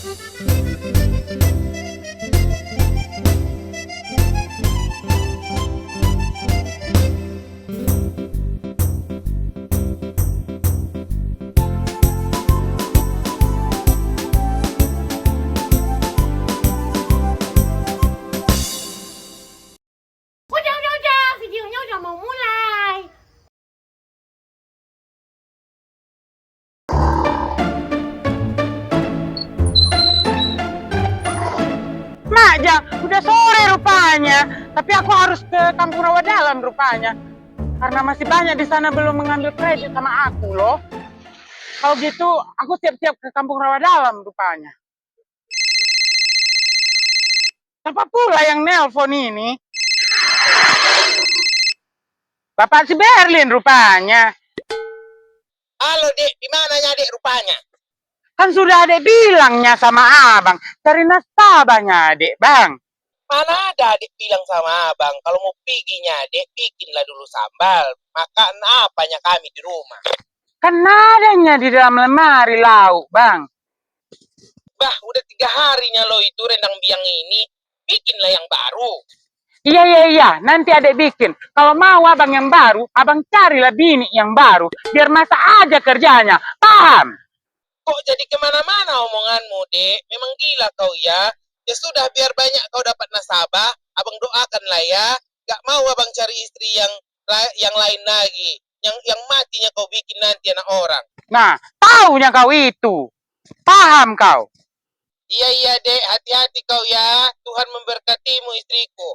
Udah, videonya udah mau mulai. Majang, udah sore rupanya. Tapi aku harus ke Kampung Rawa Dalam rupanya. Karena masih banyak di sana belum mengambil kredit sama aku loh. Kalau gitu, aku siap-siap ke Kampung Rawa Dalam rupanya. Siapa pula yang nelpon ini? Bapak si Berlin rupanya. Halo dek, di mananya dek rupanya? Kan sudah adek bilangnya sama abang. Cari nasabahnya adek, bang. Mana ada adik bilang sama abang, kalau mau piginya adik, bikinlah dulu sambal. Makan apanya kami di rumah. Kan adanya di dalam lemari lauk, bang. Bah, udah 3 harinya lo itu rendang biang ini. Bikinlah yang baru. Iya, nanti adek bikin. Kalau mau abang yang baru, abang carilah bini yang baru. Biar masa aja kerjanya, paham? Kok jadi kemana-mana omonganmu, dek? Memang gila kau ya. Ya sudah, biar banyak kau dapat nasabah. Abang doakanlah ya. Gak mau abang cari istri yang lain lagi. Yang matinya kau bikin nanti anak orang. Nah, taunya kau itu. Paham kau? Iya dek, hati-hati kau ya. Tuhan memberkatimu istriku.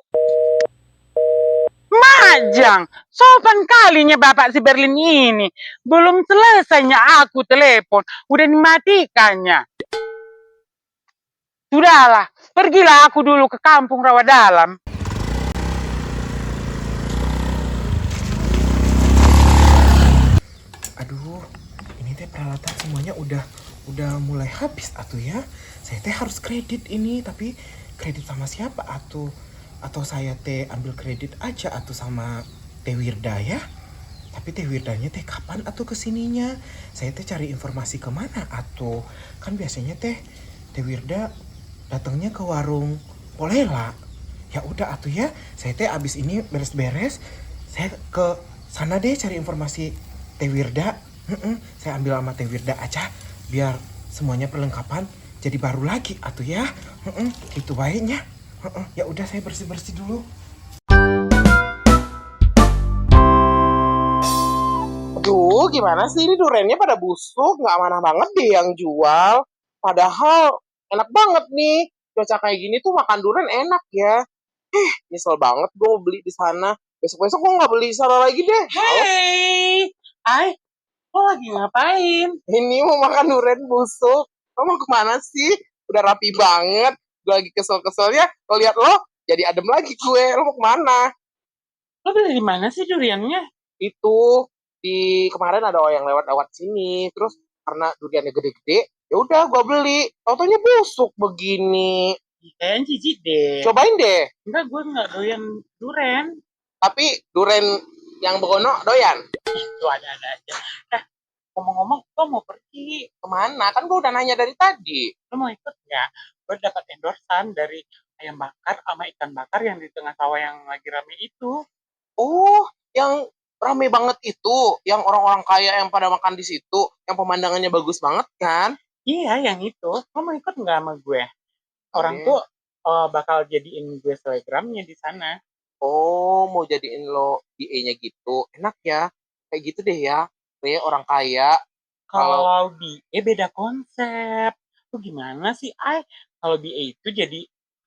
Majang, sopan kalinya bapak si Berlin ini. Belum selesainya aku telepon, udah dimatikannya. Sudahlah, pergilah aku dulu ke Kampung Rawa Dalam. Aduh, ini teh peralatan semuanya udah mulai habis atuh ya. Saya teh harus kredit ini, tapi kredit sama siapa atuh? Atau saya teh ambil kredit aja atuh sama Teh Wirda ya? Tapi Teh Wirdanya teh kapan atuh kesininya? Saya teh cari informasi kemana atuh? Kan biasanya Teh Wirda datangnya ke warung Polela. Ya udah atuh ya, saya teh abis ini beres-beres, saya ke sana deh cari informasi Teh Wirda. Saya ambil sama Teh Wirda aja, biar semuanya perlengkapan jadi baru lagi atuh ya. Itu baiknya. Ya udah, saya bersih-bersih dulu. Aduh, gimana sih ini durennya pada busuk, nggak amanah banget deh yang jual. Padahal enak banget nih, cuaca kayak gini tuh makan durian enak ya. Nyesel banget gue mau beli di sana. Besok-besok gue nggak beli di sana lagi deh. Hey, lo lagi ngapain? Ini mau makan durian busuk. Lo mau kemana sih? Udah rapi banget. Gue lagi kesel-keselnya. Lo lihat lo, jadi adem lagi gue. Lo mau kemana? Lo beli di mana sih duriannya? Itu di kemarin ada yang lewat sini, terus karena duriannya gede-gede, ya udah gue beli. Taunya busuk begini. Kayaknya jijik deh. Cobain deh. Enggak, gue nggak doyan durian. Tapi durian yang begono doyan. Itu ada-ada aja. Ngomong-ngomong, lo mau pergi? Kemana? Kan gue udah nanya dari tadi. Lo mau ikut nggak? Gue dapat endorsan dari ayam bakar sama ikan bakar yang di tengah sawah yang lagi rame itu. Oh, yang rame banget itu, yang orang-orang kaya yang pada makan di situ, yang pemandangannya bagus banget kan? Iya, yang itu. Lo mau ikut nggak sama gue? Orang Oke. tuh bakal jadiin gue selebgramnya di sana. Oh, mau jadiin lo DA-nya gitu. Enak ya. Kayak gitu deh ya. Kayak orang kaya. Kalau BA beda konsep. Lu gimana sih, Ay? Kalau BA itu jadi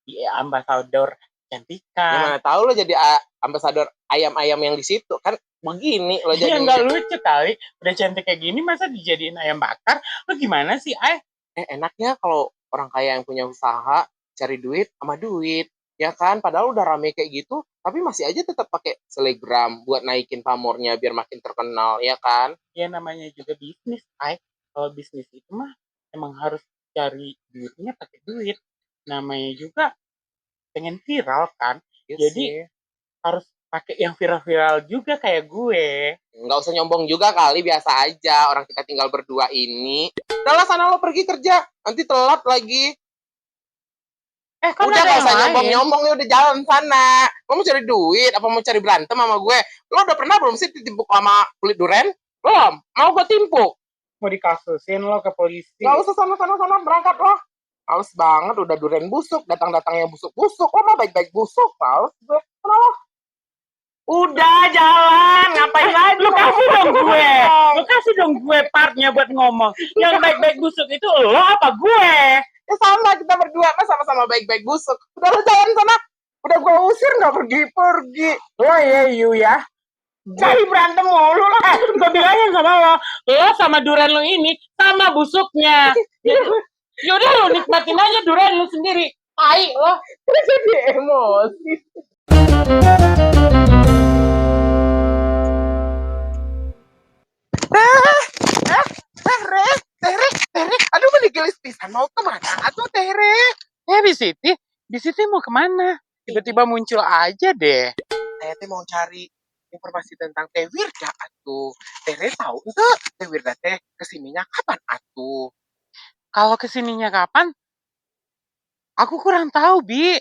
BA ambasador Ya cantikan. mana tahu lo jadi ambasador ayam-ayam yang di situ. Kan begini lo Iya, jadi. nggak lucu kali. Udah cantik kayak gini, masa dijadiin ayam bakar? Lu gimana sih, Ay? Enaknya kalau orang kaya yang punya usaha, cari duit sama duit. Ya kan, padahal udah rame kayak gitu, tapi masih aja tetap pakai selegram buat naikin pamornya biar makin terkenal, ya kan? Ya namanya juga bisnis, Ay. Kalau bisnis itu mah emang harus cari duitnya pakai duit. Namanya juga pengen viral kan. Iya Jadi sih. harus Pakai yang viral-viral juga kayak gue. Nggak usah nyombong juga kali, biasa aja. Orang kita tinggal berdua ini. Udah lah, sana lo pergi kerja. Nanti telat lagi. Kan Udah ada gak yang usah lain. nyombong-nyombong, ya udah jalan sana. Lo mau cari duit, apa mau cari berantem sama gue? Lo udah pernah belum sih ditimpuk sama kulit duren? Belum? Mau gue timpuk? Mau dikasusin lo ke polisi. Gak usah sana, berangkat lo. Males banget, udah duren busuk, datang-datangnya busuk-busuk. Lo mau baik-baik busuk, males gue. Kenapa? Udah jalan, ngapain lagi? Lu kasih dong gue partnya buat ngomong. Yang baik-baik busuk itu lo apa gue? Ya sama, kita berdua kan sama-sama baik-baik busuk. Udah lo jalan sana. Udah gue usir gak pergi-pergi. Lo ya. Jadi berantem mulu lo. Gue bilangin sama lo sama durian lo ini sama busuknya. Yaudah lo nikmatin aja durian lo sendiri. Tai lo. Terus jadi emosi. Tere, aduh menigilis pisan, mau kemana? Aduh Tere. Bisiti mau kemana? Tiba-tiba muncul aja deh. Saya tuh mau cari informasi tentang Teh Wirda atuh. Tere tahu enggak Teh Wirda teh kesininya kapan atuh? Kalau kesininya kapan? Aku kurang tahu, Bi.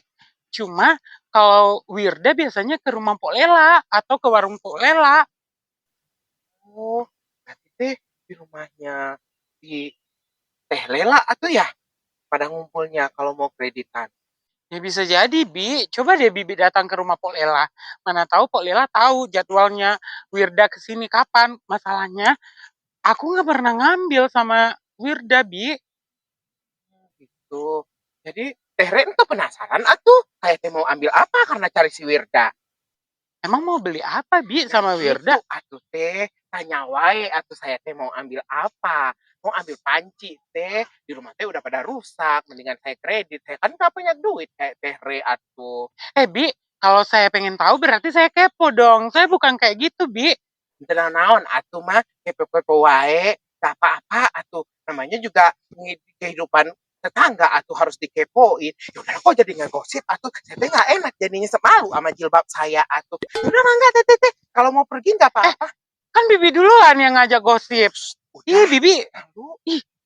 Cuma kalau Wirda biasanya ke rumah Pok Lela atau ke warung Pok Lela. Oh, berarti teh di rumahnya di Teh Lela atuh ya? Pada ngumpulnya kalau mau kreditan. Ya bisa jadi, Bi. Coba deh Bibi datang ke rumah Pok Lela. Mana tahu Pok Lela tahu jadwalnya Wirda kesini kapan. Masalahnya, aku nggak pernah ngambil sama Wirda, Bi. Gitu. Jadi Teh Ren tuh penasaran atuh. Kayak teh mau ambil apa karena cari si Wirda. Emang mau beli apa, Bi, sama Wirda? Itu atuh teh, tanya wae atuh saya teh mau ambil apa. Mau ambil panci teh, di rumah teh udah pada rusak, mendingan saya kredit. Saya kan gak punya duit kayak Teh Re atuh. Bi, kalau saya pengen tahu berarti saya kepo dong. Saya bukan kayak gitu, Bi. Tenang naon atuh mah, kepo-kepo wae, gak apa-apa atuh. Namanya juga kehidupan tetangga atuh harus dikepoin. Ya udah kok jadi ngegosip atuh. Saya teh gak enak jadinya semalu sama jilbab saya atuh. Udah mangga teh, kalau mau pergi gak apa-apa. Kan Bibi duluan yang ngajak gosip. Udah, Bibi.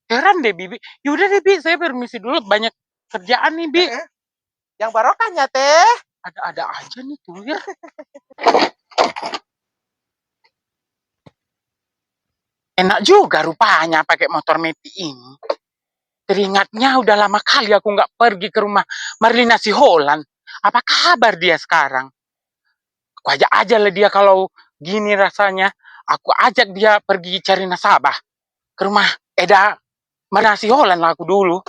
Heran deh, Bibi. Yaudah deh, Bi. Saya permisi dulu. Banyak kerjaan nih, Bi. Yang barokahnya, Teh. Ada-ada aja nih, tuh ya. Enak juga rupanya pakai motor Meti ini. Teringatnya udah lama kali aku nggak pergi ke rumah Marlina Siholan. Apa kabar dia sekarang? Aku ajak aja lah dia kalau gini rasanya. Aku ajak dia pergi cari nasabah. Ke rumah Eda Marlina Siholan lah aku dulu.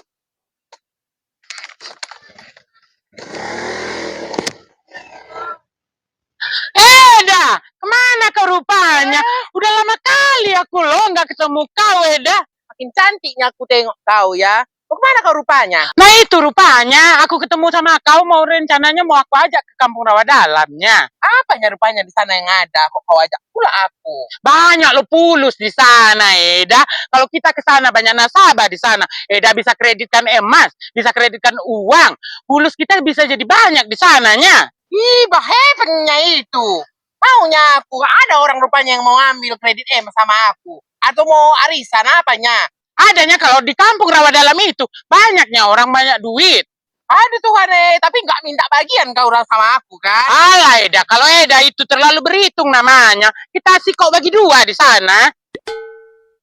Eda, kemana kau rupanya? Udah lama kali aku loh nggak ketemu kau, Eda. Makin cantiknya aku tengok kau ya. Mau kemana kau rupanya? Nah itu rupanya, aku ketemu sama kau mau rencananya mau aku ajak ke Kampung Rawa Dalamnya. Apanya rupanya di sana yang ada? Kok kau ajak pula aku? Banyak lo pulus di sana, Eda. Kalau kita ke sana banyak nasabah di sana. Eda bisa kreditkan emas, bisa kreditkan uang. Pulus kita bisa jadi banyak di sananya. Ih, heavennya itu. Maunya aku, ada orang rupanya yang mau ambil kredit sama aku. Atau mau arisan apanya? Adanya kalau di Kampung Rawa Dalam itu, banyaknya orang banyak duit. Ada Tuhan tapi nggak minta bagian kau orang sama aku kan? Alah Eda, kalau Eda itu terlalu berhitung namanya. Kita sih kok bagi dua di sana.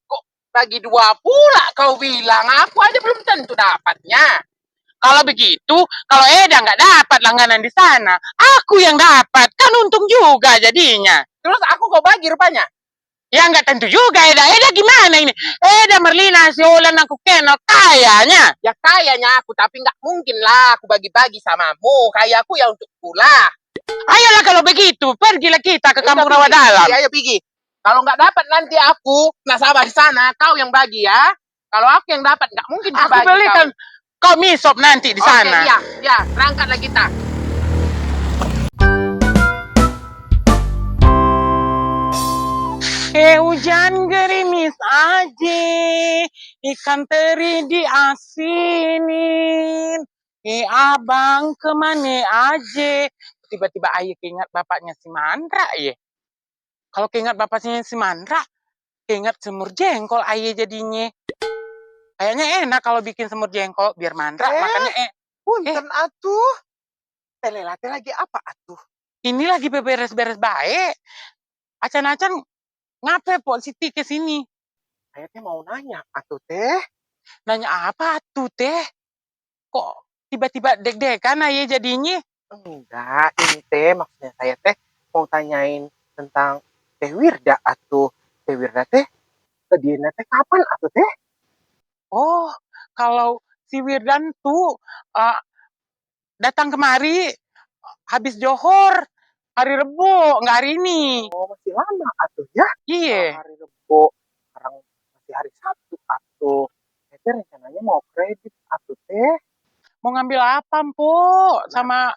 Kok bagi dua pula kau bilang? Aku aja belum tentu dapatnya. Kalau begitu, kalau Eda nggak dapat langganan di sana, aku yang dapat. Kan untung juga jadinya. Terus aku kau bagi rupanya? Ya nggak tentu juga, Eda. Eda gimana ini? Eda Marlina Siholan aku kenal kayanya. Ya kayanya aku, tapi nggak mungkin lah aku bagi-bagi samamu. Kayak aku ya untuk pula. Ayolah kalau begitu, pergilah kita ke Kampung Rawa Dalam. Ayo pergi. Kalau nggak dapat nanti aku nasabah di sana, kau yang bagi ya. Kalau aku yang dapat nggak mungkin Aku bagi belikan kau misop nanti di sana. Oke, ya, berangkatlah kita. Hujan gerimis aja, ikan teri diasinin. Abang kemana aja, tiba-tiba ayah keingat bapaknya si Mandra ya. Kalau keingat bapaknya si Mandra, keingat semur jengkol ayah jadinya. Kayaknya enak kalau bikin semur jengkol biar Mandra makannya Punten atuh. Telela teh lagi apa atuh? Ini lagi beberes-beres baik. Acan-acan ngapain Pok Siti ke sini? Saya teh mau nanya atuh teh. Nanya apa tuh teh? Kok tiba-tiba deg-degan ayah jadinya? Enggak, ini teh maksudnya saya teh mau tanyain tentang Teh Wirda atuh. Teh Wirda teh kediana teh kapan atuh teh? Oh, kalau si Wirdan tuh datang kemari habis johor hari Rebo, nggak hari ini. Oh, masih lama atuh ya? Iya. Hari Rebo, sekarang masih hari Sabtu atuh. Saya teh rencananya mau kredit atuh teh. Mau ngambil apa, Mpok? Sama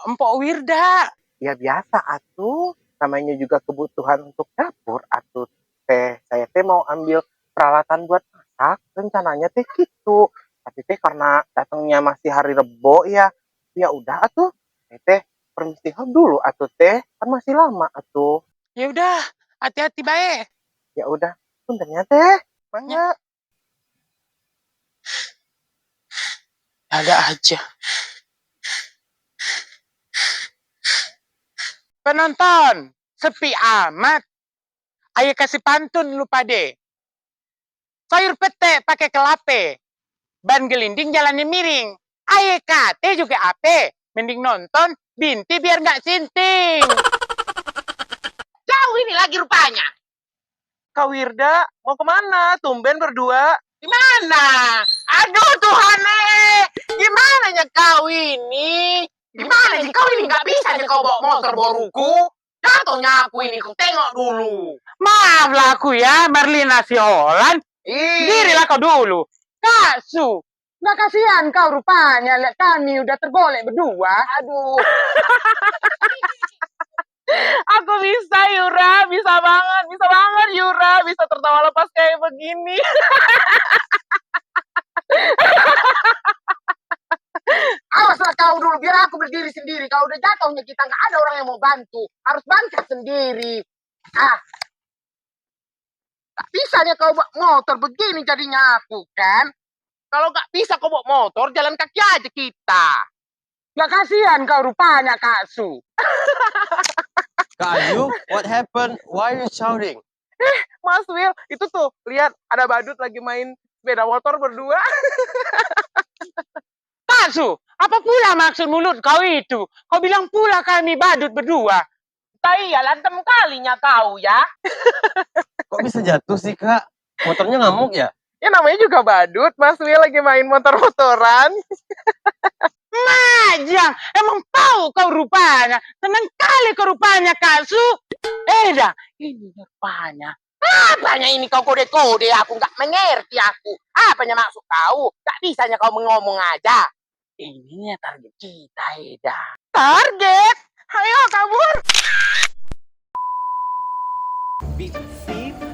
Mpok Wirda. Ya biasa atuh, namanya juga kebutuhan untuk dapur atuh teh. Saya teh mau ambil peralatan buat masak, rencananya teh gitu. Tapi teh karena datangnya masih hari Rebo ya udah atuh. Saya teh permisi dulu atuh teh, kan masih lama atuh. Ya udah, hati-hati baik. Ya udah, puntennya teh. Banyak. Ada aja. Penonton, sepi amat. Ayo kasih pantun lupa deh. Sayur pete pakai kelape. Ban gelinding jalannya miring. Ayo kate juga ape. Mending nonton Binti biar nggak sinting. Jauh ini lagi rupanya. Kak Wirda, mau kemana? Tumben berdua. Di mana? Aduh Tuhane, gimana ya kau ini? Gimana sih kau ini nggak bisa nih kau bawa motor boruku? Jatuhnya aku ini kau tengok dulu. Maaf lah aku ya, Marlina Siolan. Dirilah kau dulu. Kak Su, nggak kasihan kau rupanya. Lihat kami udah tergolek berdua. Aduh. Aku bisa Yura, bisa banget Yura, bisa tertawa lepas kayak begini. Awaslah kau dulu, biar aku berdiri sendiri. Kalau udah jatuhnya kita nggak ada orang yang mau bantu. Harus bangkit sendiri. Tak bisanya kau bawa motor begini jadinya aku, kan? Kalau nggak bisa kau bawa motor, jalan kaki aja kita. Nggak kasihan kau rupanya, Kak Su. Kak Ayu, what happened? Why are you shouting? Mas Will, itu tuh, lihat ada badut lagi main sepeda motor berdua. Kak Su, apa pula maksud mulut kau itu? Kau bilang pula kami badut berdua. Iya, lantem kalinya kau ya. Kok bisa jatuh sih, Kak? Motornya ngamuk ya? Ya namanya juga badut, Mas Will lagi main motor-motoran. Majang, emang tahu kau rupanya. Senang kali kau rupanya, Kak Su. Dah, ini rupanya. Apanya ini kau kode-kode? Aku nggak mengerti aku. Apanya maksud kau? Nggak bisanya kau ngomong aja. Ini target kita, Eda. Target? Ayo kabur.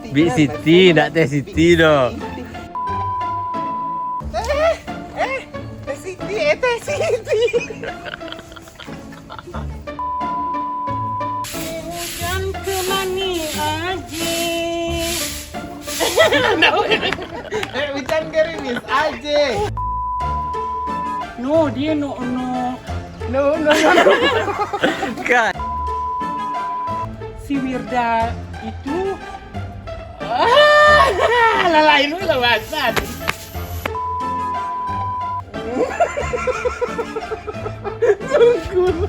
Bi Siti, enggak Teh Siti dong. Teh Siti. Hujan kemani aja. Hujan gerimis aja. No, dia no. Kak, Si Wirda itu lalain lu lewasan. Tunggu.